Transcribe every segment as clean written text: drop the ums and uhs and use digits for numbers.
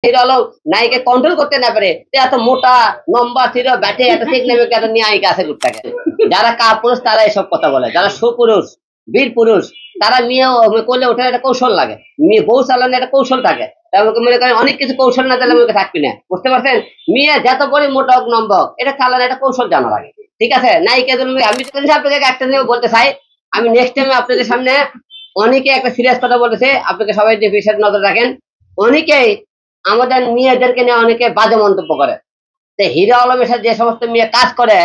Hero Alam নায়িকা control করতে না পারে, এত মোটা লম্বা ছিল ব্যাটে এত ঠিক নেবে এত নায়িকা আছে থাকে। যারা কাপুরুষ তারা এসব কথা বলে, যারা সুপুরুষ বীর পুরুষ তারা মেয়ে করলে ওঠার একটা কৌশল লাগে, মেয়ে বউ চালানোর একটা কৌশল থাকে। মনে করেন অনেক কিছু কৌশল না দিলে আমাকে থাকবি না, বুঝতে পারছেন? মেয়ে যত করে মোটা হোক নম্ব এটা চালানোর একটা কৌশল জানা লাগে, ঠিক আছে? নায়িকা আমি আপনাকে একটা নিয়ে বলতে চাই, আমি নেক্সট টাইমে আপনাদের সামনে অনেকে একটা সিরিয়াস কথা বলেছে, আপনাকে সবাই বিষয়ে নজর রাখেন। অনেকেই আমাদের মেয়েদেরকে নিয়ে অনেকে বাজে মন্তব্য করে। তো হিরো আলমের সাথে যে সমস্ত মেয়ে কাজ করে,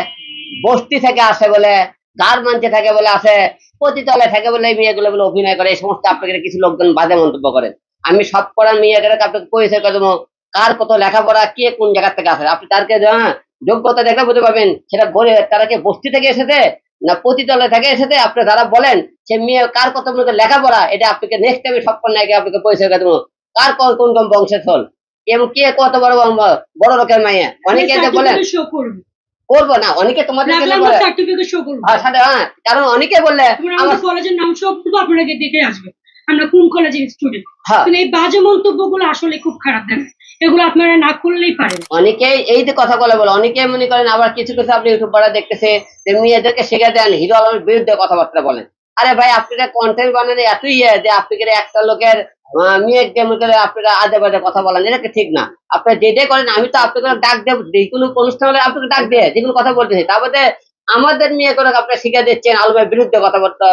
বস্তি থেকে আসে বলে, গার্মেন্টে থাকে বলে আসে, পতিতলে থাকে বলে এই মেয়েগুলো বলে অভিনয় করে, এই সমস্ত আপনাকে কিছু লোকজন বাজে মন্তব্য করেন। আমি সব করার মেয়েদের আপনাকে পরিচয় করে দেবো, কার কত লেখাপড়া, কে কোন জায়গা থেকে আসে, আপনি তারকে যোগ্যতা দেখে বুঝতে পারবেন সেটা বলে তারা কি বস্তি থেকে এসেছে না পতিতলে থেকে এসেছে। আপনি যারা বলেন সে মেয়ে কার কত লেখাপড়া, এটা আপনাকে নেক্সট টাইমে সব নাকি আপনাকে পরিচয় করে দেবো, কার কোন কোন বংশের ফল এবং কে কত বড় বড় লোকের মাইয়া। অনেকে বলেন করবো না, অনেকে তোমাদের কারণ অনেকে বললে আমার কলেজের নাম সব আপনাকে দেখে আসবে আমরা কোন কলেজের স্টুডেন্ট। এই বাজে মন্তব্যগুলো আসলে খুব খারাপ দেখায়, এগুলো আপনারা না করলেই পারেন। অনেকেই এই যে কথা বলে অনেকে মনে করেন, আবার কিছু কিছু আপনি ইউটিউব পড়া দেখতেছে তেমনি এদেরকে শিখে দেন হিরো আলমের বিরুদ্ধে কথাবার্তা বলেন। আরে ভাই আপনারা কন্টেন্ট বানানো এতই যে আপনি একটা লোকের মেয়েকে আপনারা আজে বাজে কথা বলেন, এটা ঠিক না। আপনারা যেটাই করেন, আমি তো আপনাকে ডাক দেব, যে কোনো অনুষ্ঠান হলে আপনাকে ডাক দিয়ে যে কোনো কথা বলতেছি, তারপরে আমাদের মেয়ে করে আপনারা শিখে দিচ্ছেন আলমের বিরুদ্ধে কথাবার্তা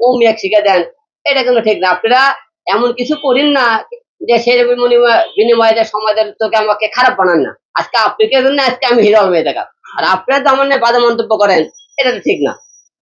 ও মেয়ে শিখে দেন, এটা কিন্তু ঠিক না। আপনারা এমন কিছু করেন না যে সেই বিনিময়ে যে সমাজের তোকে আমাকে খারাপ বানান না। আজকে আপনাকে জন্য আজকে আমি হিরো আলমের দেখা, আর আপনারা তো আমার বাজে মন্তব্য করেন, এটা তো ঠিক না।